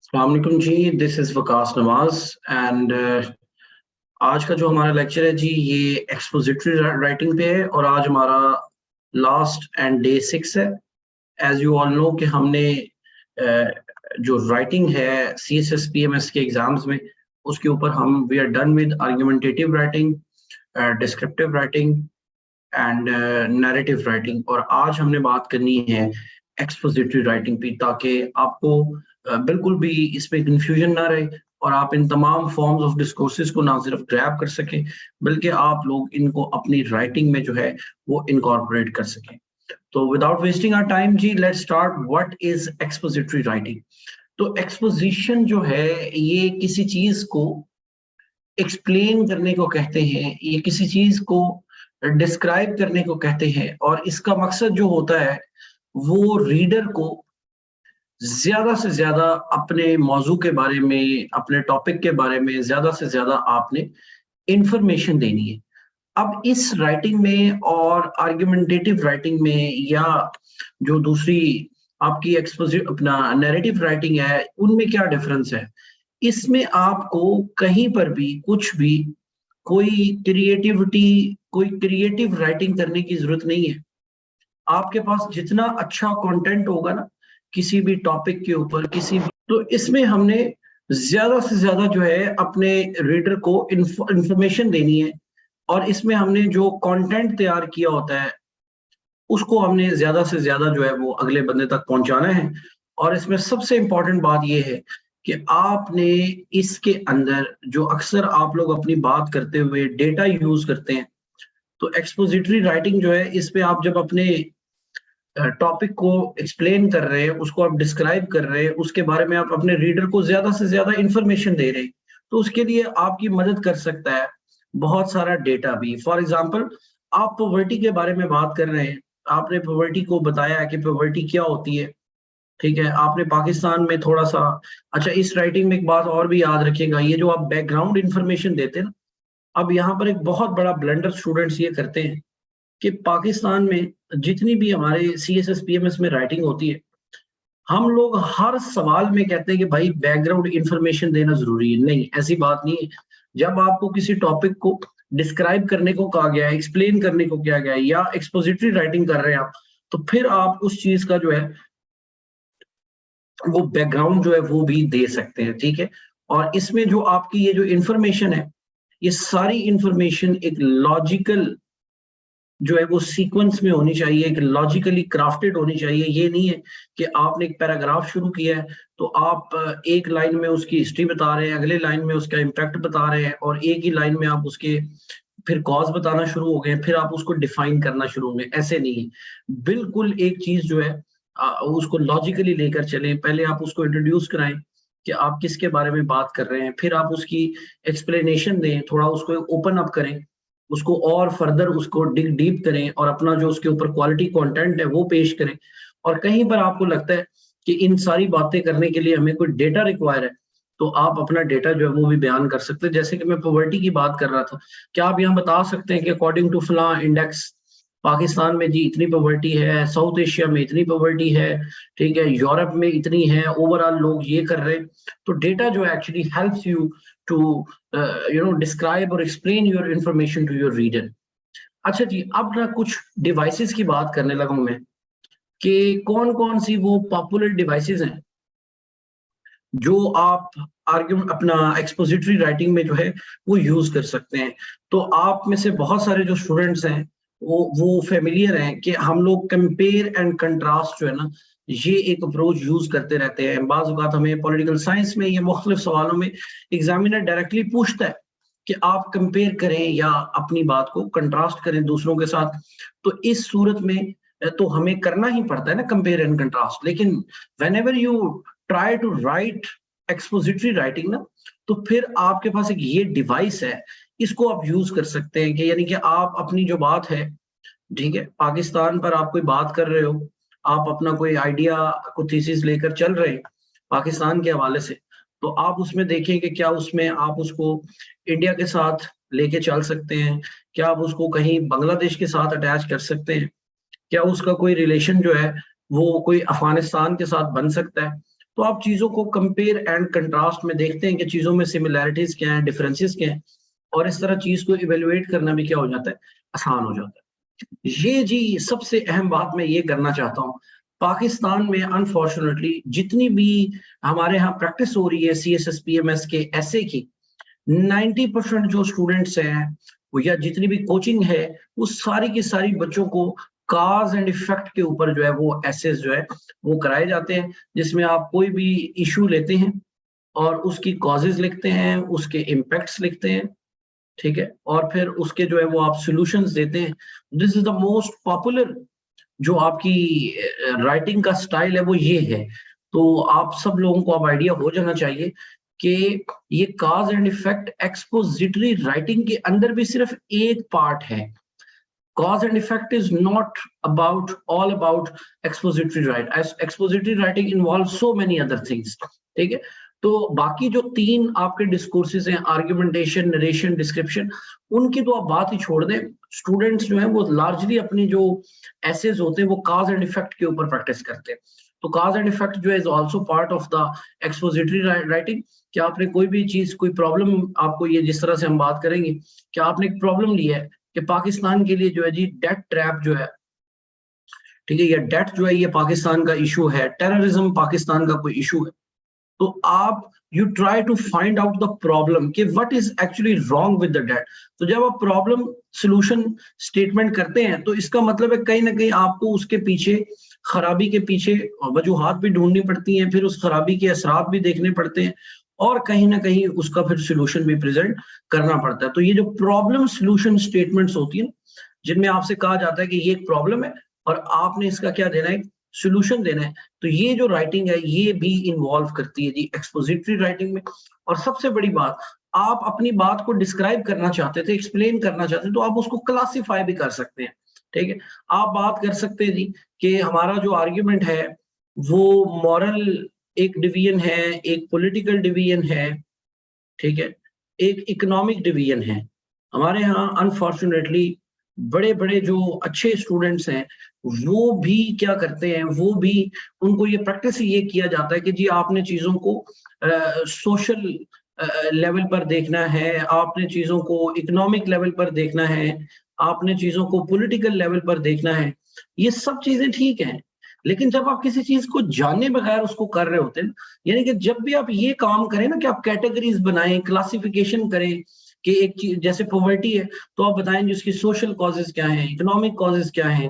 अस्सलामुअलैकुम जी, this is Waqas Nawaz and आज का जो हमारा लेक्चर है जी ये एक्सपोजिटरी राइटिंग पे है और आज हमारा लास्ट एंड डे 6 है। एज यू ऑल नो कि हमने जो राइटिंग है CSS PMS के एग्जाम्स में उसके ऊपर हम we are done with argumentative writing, descriptive writing and narrative writing और आज हमने बात करनी है एक्सपोजिटरी राइटिंग पे ताकि आपको बिल्कुल भी इसमें कंफ्यूजन ना रहे और आप इन तमाम फॉर्म्स ऑफ डिस्कोर्सेज को ना सिर्फ ग्रैब कर सकें बल्कि आप लोग इनको अपनी राइटिंग में जो है वो इनकॉर्पोरेट कर सकें। तो विदाउट वेस्टिंग आवर टाइम जी let's start. What is expository writing? तो एक्सपोजिशन जो है ये किसी चीज को एक्सप्लेन करने को कहते हैं, ये किसी चीज को डिस्क्राइब करने को कहते हैं और इसका मकसद जो होता है वो रीडर को ज्यादा से ज्यादा अपने मौजू के बारे में, अपने टॉपिक के बारे में ज्यादा से ज्यादा आपने इंफॉर्मेशन देनी है। अब इस राइटिंग में और आर्गुमेंटेटिव राइटिंग में या जो दूसरी आपकी एक्सपोजिट अपना नैरेटिव राइटिंग है उनमें क्या डिफरेंस है? इसमें आपको कहीं पर भी कुछ भी कोई क्रिएटिव राइटिंग करने की जरूरत नहीं है। आपके पास जितना अच्छा कंटेंट होगा ना किसी भी टॉपिक के ऊपर किसी भी, तो इसमें हमने ज्यादा से ज्यादा जो है अपने रीडर को इंफॉर्मेशन देनी है और इसमें हमने जो कंटेंट तैयार किया होता है उसको हमने ज्यादा से ज्यादा जो है वो अगले बंदे तक पहुंचाना है। और इसमें सबसे इंपॉर्टेंट बात यह है कि आपने इसके अंदर जो अक्सर आप लोग अपनी बात करते हुए डेटा यूज करते हैं, तो एक्सपोजिटरी राइटिंग जो है इस पे आप जब अपने टॉपिक को एक्सप्लेन कर रहे हैं, उसको आप डिस्क्राइब कर रहे हैं, उसके बारे में आप अपने रीडर को ज्यादा से ज्यादा इंफॉर्मेशन दे रहे हैं, तो उसके लिए आपकी मदद कर सकता है बहुत सारा डेटा भी। फॉर एग्जांपल, आप पॉवर्टी के बारे में बात कर रहे हैं, आपने पॉवर्टी को बताया कि पॉवर्टी क्या होती है, ठीक है, आपने पाकिस्तान में थोड़ा सा, अच्छा इस राइटिंग में एक बात और भी याद रखिएगा, ये जो आप बैकग्राउंड इंफॉर्मेशन देते हैं ना, अब यहाँ पर एक बहुत बड़ा ब्लंडर स्टूडेंट्स ये करते हैं कि पाकिस्तान में जितनी भी हमारे CSS PMS में राइटिंग होती है, हम लोग हर सवाल में कहते हैं कि भाई बैकग्राउंड इंफॉर्मेशन देना जरूरी है। नहीं, ऐसी बात नहीं है। जब आपको किसी टॉपिक को डिस्क्राइब करने को कहा गया है, एक्सप्लेन करने को किया गया है या एक्सपोजिटरी राइटिंग कर रहे हैं आप, तो फिर आप उस चीज का जो है वो बैकग्राउंड जो है वो भी दे सकते हैं, ठीक है। और इसमें जो आपकी ये जो इंफॉर्मेशन है, ये सारी इंफॉर्मेशन एक लॉजिकल जो है वो सीक्वेंस में होनी चाहिए, एक लॉजिकली क्राफ्टेड होनी चाहिए। ये नहीं है कि आपने एक पैराग्राफ शुरू किया है तो आप एक लाइन में उसकी हिस्ट्री बता रहे हैं, अगले लाइन में उसका इम्पैक्ट बता रहे हैं और एक ही लाइन में आप उसके फिर कॉज बताना शुरू हो गए, फिर आप उसको डिफाइन करना शुरू हो गए। ऐसे नहीं है। बिल्कुल एक चीज जो है उसको लॉजिकली लेकर चलें। पहले आप उसको इंट्रोड्यूस कराएं कि आप किसके बारे में बात कर रहे हैं, फिर आप उसकी एक्सप्लेनेशन दें, थोड़ा उसको ओपन अप करें, उसको और फर्दर उसको डिग डीप करें और अपना जो उसके ऊपर क्वालिटी कंटेंट है वो पेश करें। और कहीं पर आपको लगता है कि इन सारी बातें करने के लिए हमें कोई डेटा रिक्वायर है, तो आप अपना डेटा जो है वो भी बयान कर सकते हैं। जैसे कि मैं पॉवर्टी की बात कर रहा था, क्या आप यहाँ बता सकते हैं कि अकॉर्डिंग टू फला इंडेक्स पाकिस्तान में जी इतनी पॉवर्टी है, साउथ एशिया में इतनी पॉवर्टी है, ठीक है, यूरोप में इतनी है, ओवरऑल लोग ये कर रहे हैं। तो डेटा जो actually helps you to describe और explain your information to your reader. अच्छा जी, अब ना कुछ डिवाइसेस की बात करने लगा हूं मैं कि कौन कौन सी वो पॉपुलर डिवाइसेस हैं जो आप आर्ग्यूमेंट अपना एक्सपोजिटरी राइटिंग में जो है वो यूज कर सकते हैं। तो आप में से बहुत सारे जो स्टूडेंट्स हैं वो फेमिलियर हैं कि हम लोग कंपेयर एंड कंट्रास्ट जो है ना, ये एक अप्रोच यूज करते रहते हैं। बाज़ औक़ात हमें पॉलिटिकल साइंस में या मुख्तलिफ सवालों में एग्जामिनर डायरेक्टली पूछता है कि आप कंपेयर करें या अपनी बात को कंट्रास्ट करें दूसरों के साथ। तो इस सूरत में तो हमें करना ही पड़ता है ना कंपेयर एंड कंट्रास्ट। लेकिन whenever you try to write expository writing ना, तो फिर आपके पास एक ये डिवाइस है, इसको आप यूज कर सकते हैं कि यानी कि आप अपनी जो बात है, ठीक है, पाकिस्तान पर आप कोई बात कर रहे हो, आप अपना कोई आइडिया को थीसिस लेकर चल रहे हैं पाकिस्तान के हवाले से, तो आप उसमें देखें कि क्या उसमें आप उसको इंडिया के साथ लेके चल सकते हैं, क्या आप उसको कहीं बांग्लादेश के साथ अटैच कर सकते हैं, क्या उसका कोई रिलेशन जो है वो कोई अफगानिस्तान के साथ बन सकता है। तो आप चीजों को कंपेयर एंड कंट्रास्ट में देखते हैं कि चीजों में सिमिलैरिटीज क्या हैं, डिफरेंसेस क्या हैं, और इस तरह चीज को इवेलुएट करना भी क्या हो जाता है, आसान हो जाता है। ये जी सबसे अहम बात मैं ये करना चाहता हूँ। पाकिस्तान में अनफॉर्चुनेटली जितनी भी हमारे यहाँ प्रैक्टिस हो रही है CSSPMS के ऐसे की, 90% जो स्टूडेंट्स हैं वो या जितनी भी कोचिंग है वो सारी की सारी बच्चों को काज एंड इफेक्ट के ऊपर जो है वो एसेस जो है वो कराए जाते हैं, जिसमें आप कोई भी इशू लेते हैं और उसकी कॉजेज लिखते हैं, उसके इम्पैक्ट्स लिखते हैं, ठीक है, और फिर उसके जो है वो आप सॉल्यूशंस देते हैं। This is the most popular जो आपकी राइटिंग का स्टाइल है वो ये है। तो आप सब लोगों को अब आइडिया हो जाना चाहिए कि ये काज एंड इफेक्ट एक्सपोजिटरी राइटिंग के अंदर भी सिर्फ एक पार्ट है। Cause and effect is not all about expository writing. As expository writing involves so many other things. ठीक है, तो बाकी जो तीन आपके डिस्कोर्सेज हैं, आर्ग्यूमेंटेशन, नरेशन, डिस्क्रिप्शन, उनकी तो आप बात ही छोड़ दें। स्टूडेंट्स जो हैं वो लार्जली अपनी जो एसेज होते हैं वो काज एंड इफेक्ट के ऊपर प्रैक्टिस करते हैं। तो काज एंड इफेक्ट जो है is also part of the expository writing. कि आपने कोई भी चीज, कोई प्रॉब्लम, आपको ये जिस तरह से हम बात करेंगे कि आपने एक प्रॉब्लम ली है कि पाकिस्तान के लिए जो है जी डेट ट्रैप जो है, ठीक है, ये डेट जो है ये पाकिस्तान का इशू है, टेररिज्म पाकिस्तान का कोई इशू है। तो आप you try to find out the problem कि what is actually wrong with the date. तो जब आप प्रॉब्लम सोल्यूशन स्टेटमेंट करते हैं तो इसका मतलब है कहीं ना कहीं आपको उसके पीछे, खराबी के पीछे वजूहात भी ढूंढनी पड़ती हैं, फिर उस खराबी के असरात भी देखने पड़ते हैं, और कहीं ना कहीं उसका फिर सोल्यूशन भी प्रेजेंट करना पड़ता है। तो ये जो प्रॉब्लम सोल्यूशन स्टेटमेंट्स होती है, जिनमें आपसे कहा जाता है कि ये एक प्रॉब्लम है और आपने इसका क्या देना है, सोल्यूशन देना है, तो ये जो राइटिंग है ये भी इन्वॉल्व करती है जी एक्सपोजिटरी राइटिंग में। और सबसे बड़ी बात, आप अपनी बात को डिस्क्राइब करना चाहते थे, एक्सप्लेन करना चाहते हैं, तो आप उसको क्लासिफाई भी कर सकते हैं। ठीक है, आप बात कर सकते हैं जी कि हमारा जो आर्ग्यूमेंट है वो मॉरल एक डिवीजन है, एक पॉलिटिकल डिवीजन है, ठीक है, एक इकोनॉमिक डिवीजन है। हमारे यहाँ अनफॉर्चुनेटली बड़े बड़े जो अच्छे स्टूडेंट्स हैं वो भी क्या करते हैं, वो भी, उनको ये प्रैक्टिस ये किया जाता है कि जी आपने चीजों को सोशल लेवल पर देखना है, आपने चीजों को इकोनॉमिक लेवल पर देखना है, आपने चीजों को पॉलिटिकल लेवल पर देखना है। ये सब चीजें ठीक हैं, लेकिन जब आप किसी चीज को जाने बगैर उसको कर रहे होते हैं, यानी कि जब भी आप ये काम करें ना कि आप कैटेगरीज बनाएं, क्लासिफिकेशन करें कि एक चीज जैसे पॉवर्टी है तो आप बताएं जिसकी सोशल कॉजेज क्या हैं, इकोनॉमिक कॉजेज क्या हैं,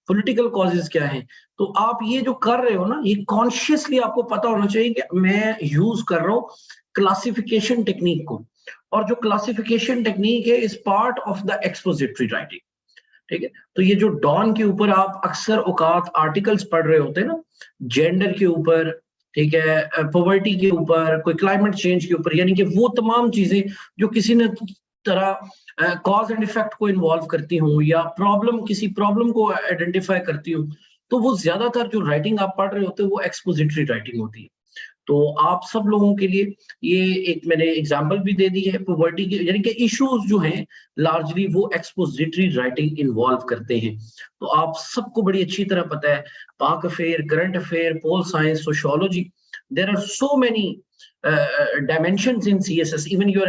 पॉलिटिकल कॉजेज क्या हैं। तो आप ये जो कर रहे हो ना, ये कॉन्शियसली आपको पता होना चाहिए कि मैं यूज कर रहा हूँ क्लासिफिकेशन टेक्निक को, और जो क्लासिफिकेशन टेक्निक है is part of the expository writing. ठीक है, तो ये जो डॉन के ऊपर आप अक्सर औकात आर्टिकल्स पढ़ रहे होते हैं ना, जेंडर के ऊपर, ठीक है, पॉवर्टी के ऊपर, कोई क्लाइमेट चेंज के ऊपर, यानी कि वो तमाम चीजें जो किसी न तरह कॉज एंड इफेक्ट को इन्वॉल्व करती हूँ या प्रॉब्लम, किसी प्रॉब्लम को आइडेंटिफाई करती हूँ, तो वो ज्यादातर जो राइटिंग आप पढ़ रहे होते हैं वो एक्सपोजिटरी राइटिंग होती है। तो आप सब लोगों के लिए ये एक मैंने एग्जांपल भी दे दी है पॉवर्टी के, यानी कि इश्यूज जो हैं लार्जली वो एक्सपोजिटरी राइटिंग इन्वॉल्व करते हैं। तो आप सबको बड़ी अच्छी तरह पता है, Pak affair, current affair, pol science, sociology, there are so many dimensions in CSS. Even your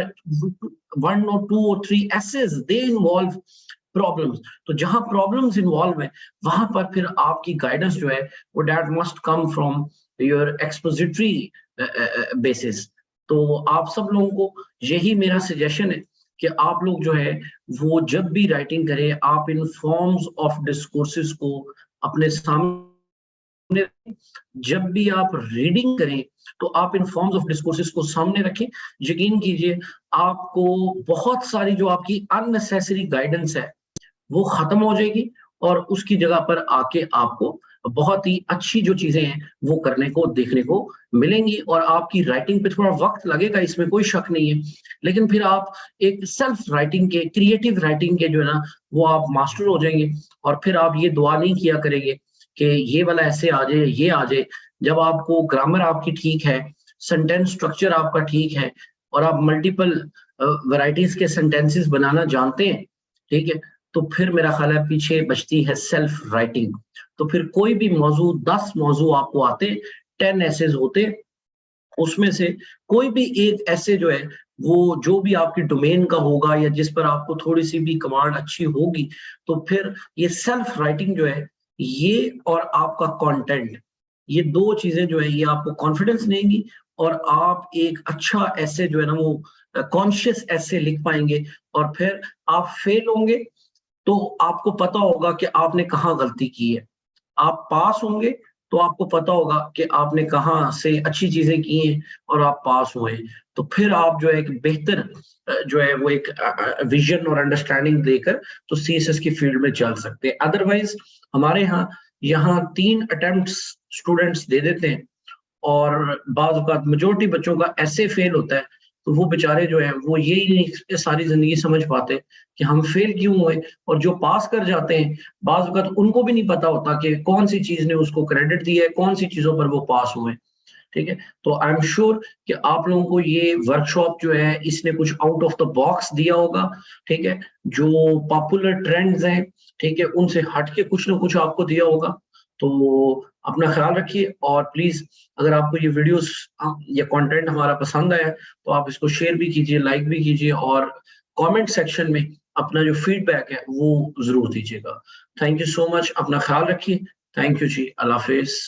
1 or 2 or 3 essays, they involve problems. तो जहां प्रॉब्लम्स इन्वॉल्व है वहां पर फिर आपकी गाइडेंस जो है वो that must come from your expository basis. तो आप सब लोगों को यही मेरा सजेशन है कि आप लोग जो है वो जब भी राइटिंग करें आप इन फॉर्म्स ऑफ डिस्कोर्सेस को अपने सामने, जब भी आप रीडिंग करें तो आप इन फॉर्म्स ऑफ डिस्कोर्सेस को सामने रखें। यकीन कीजिए आपको बहुत सारी जो आपकी अननेसेसरी गाइडेंस है वो खत्म हो जाएगी और उसकी जगह पर आके आपको बहुत ही अच्छी जो चीजें हैं वो करने को, देखने को मिलेंगी। और आपकी राइटिंग पे थोड़ा वक्त लगेगा, इसमें कोई शक नहीं है, लेकिन फिर आप एक सेल्फ राइटिंग के, क्रिएटिव राइटिंग के जो है ना वो आप मास्टर हो जाएंगे। और फिर आप ये दुआ नहीं किया करेंगे कि ये वाला ऐसे आ जाए, ये आ जाए। जब आपको ग्रामर आपकी ठीक है, सेंटेंस स्ट्रक्चर आपका ठीक है और आप मल्टीपल वैरायटीज के सेंटेंसेस बनाना जानते हैं, ठीक है, तो फिर मेरा ख्याल है पीछे बचती है सेल्फ राइटिंग। तो फिर कोई भी मौजू, 10 मौजू आपको आते हैं, 10 एसेज होते, उसमें से कोई भी एक ऐसे जो है वो जो भी आपकी डोमेन का होगा या जिस पर आपको थोड़ी सी भी कमांड अच्छी होगी, तो फिर ये सेल्फ राइटिंग जो है ये और आपका कंटेंट, ये दो चीजें जो है ये आपको कॉन्फिडेंस देंगी और आप एक अच्छा ऐसे जो है ना वो कॉन्शियस ऐसे लिख पाएंगे। और फिर आप फेल होंगे तो आपको पता होगा कि आपने कहाँ गलती की है, आप पास होंगे तो आपको पता होगा कि आपने कहाँ से अच्छी चीजें की हैं और आप पास हुए हैं। तो फिर आप जो है एक बेहतर जो है वो एक विजन और अंडरस्टैंडिंग देकर तो सीएसएस की फील्ड में चल सकते हैं। अदरवाइज हमारे यहाँ 3 अटेम्प्ट्स स्टूडेंट्स दे देते हैं और बाज़ औक़ात मेजॉरिटी बच्चों का ऐसे फेल होता है, तो वो बेचारे जो हैं वो यही नहीं सारी ज़िंदगी समझ पाते कि हम फेल क्यों हुए, और जो पास कर जाते हैं, बाज़ औक़ात उनको भी नहीं पता होता कि कौन-सी चीज़ ने उसको क्रेडिट दिया है, कौन-सी चीज़ों पर वो पास हुए, ठीक है? तो आई एम श्योर कि आप लोगों को ये वर्कशॉप जो है इसने कुछ आउट ऑफ द बॉक्स दिया होगा, ठीक है? जो पॉपुलर ट्रेंड्स हैं, ठीक है? उनसे हट के कुछ ना कुछ आपको दिया होगा। तो अपना ख्याल रखिए और प्लीज़ अगर आपको ये वीडियोज़ या कंटेंट हमारा पसंद आया, तो आप इसको शेयर भी कीजिए, लाइक भी कीजिए और कमेंट सेक्शन में अपना जो फीडबैक है, वो ज़रूर दीजिएगा। थैंक यू सो मच, अपना ख्याल रखिए। थैंक यू जी, अल्लाह हाफ़िज़।